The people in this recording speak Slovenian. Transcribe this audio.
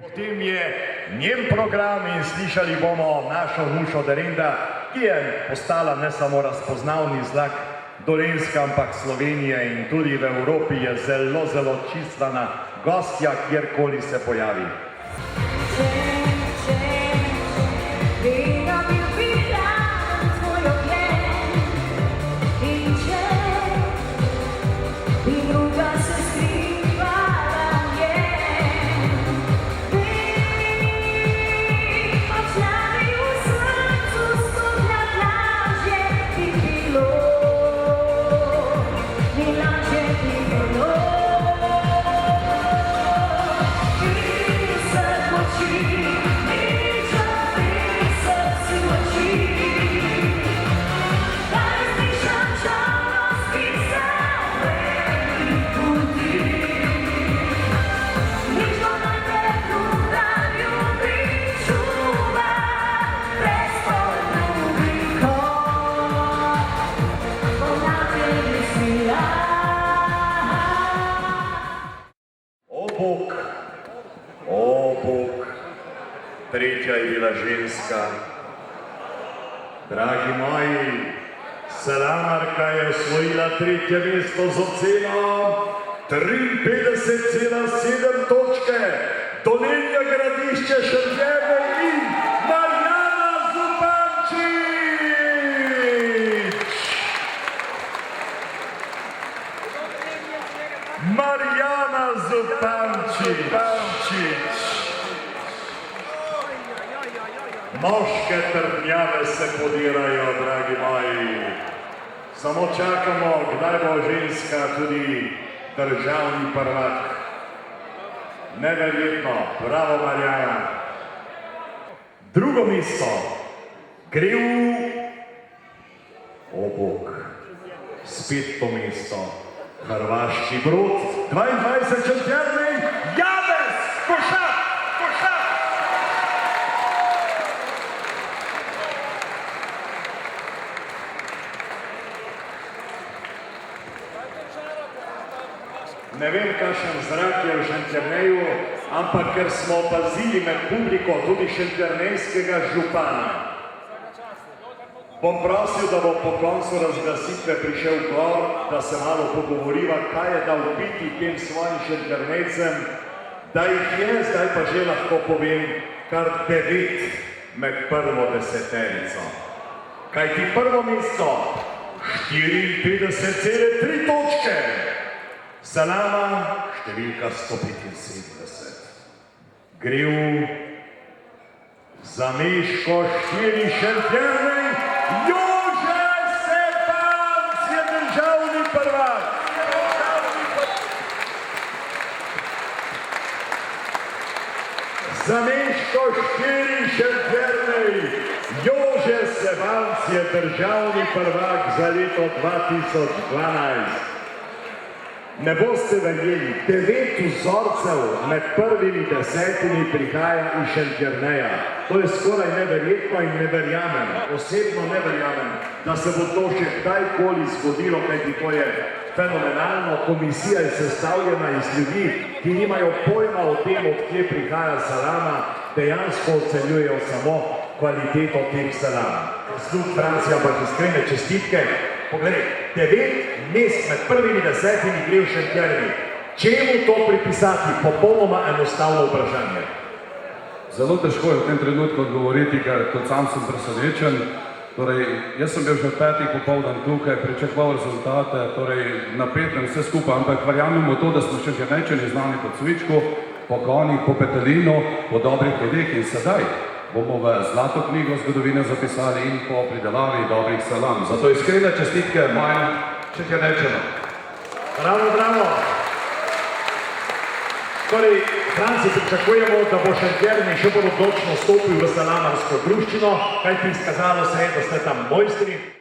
Potem je njen program in slišali bomo našo Nušo Derenda, ki je postala ne samo razpoznavni znak Dolenjska, ampak Slovenije in tudi v Evropi je zelo, zelo čistvana gostja, kjerkoli se pojavi. Tretja je bila ženska. Dragi moji, Salamarka je osvojila tretje mesto z oceno 53,7 točke. Dolenja Gradišče, Šentjerne in Marjana Zupančič. Marjana Zupančič. Moške trdnjave se podirajo, dragi moji. Samo čakamo, kdaj bo ženska tudi državni prvak. Neverjetno, bravo Marjana. Drugo mesto gre v... O bog, spet to mesto. Hrvaški Brod, 22 Šentjerne, Janez Košak. Ne vem, kakšen zrak je v Šentjerneju, ampak ker smo opazili med publiko tudi šentjernejskega župana. Bom prosil, da bo po koncu razglasitve prišel gor, da se malo pogovoriva, kaj je dal piti tem svojim šentjernejcem, da jih je, zdaj pa že lahko povem, kar 9 med prvo deseterico. Kajti prvo mesto 54,3 točke. Salama, številka 175. Gre v Zameško 4 Šentjerne, Jože Sepanc je državni prvak. Zameško 4 Šentjerne, Jože Sepanc je državni prvak za leto 2012. Ne boste verjeli, 9 vzorcev med prvimi 10 prihaja iz Šentjerneja. To je skoraj neverjetno in ne verjamem, osebno ne verjamem, da se bo to še kdajkoli zgodilo, kajti to je fenomenalno. Komisija je sestavljena iz ljudi, ki nimajo pojma o tem, od kje prihaja salama, dejansko ocenjujejo samo kvaliteto teh salam. Slud Francija, pa iskrene čestitke. Pogledaj, 9 mest med prvimi 10 gre v Šentjerni. Čemu to pripisati? Popolnoma enostavno vprašanje. Zelo težko je v tem trenutku odgovoriti, ker kot sam sem presenečen. Torej, jaz sem bil že v 5. popoldan tukaj, pričakoval rezultate, torej napetem vse skupaj, ampak verjamemo to, da smo še Žernejčani znani po cvičku, po konjih, po petelinu, po dobrih ljudeh in sedaj bomo v zlato knjigo zgodovine zapisali in po pridelavi dobrih salam. Zato iskrene čestitke mojim Žernejčanom. Bravo, bravo. Torej, Franci, pričakujemo, da bo Šentjernej še bolj odločno stopil v salamarsko druščino, kajti izkazalo se je, da ste tam mojstri.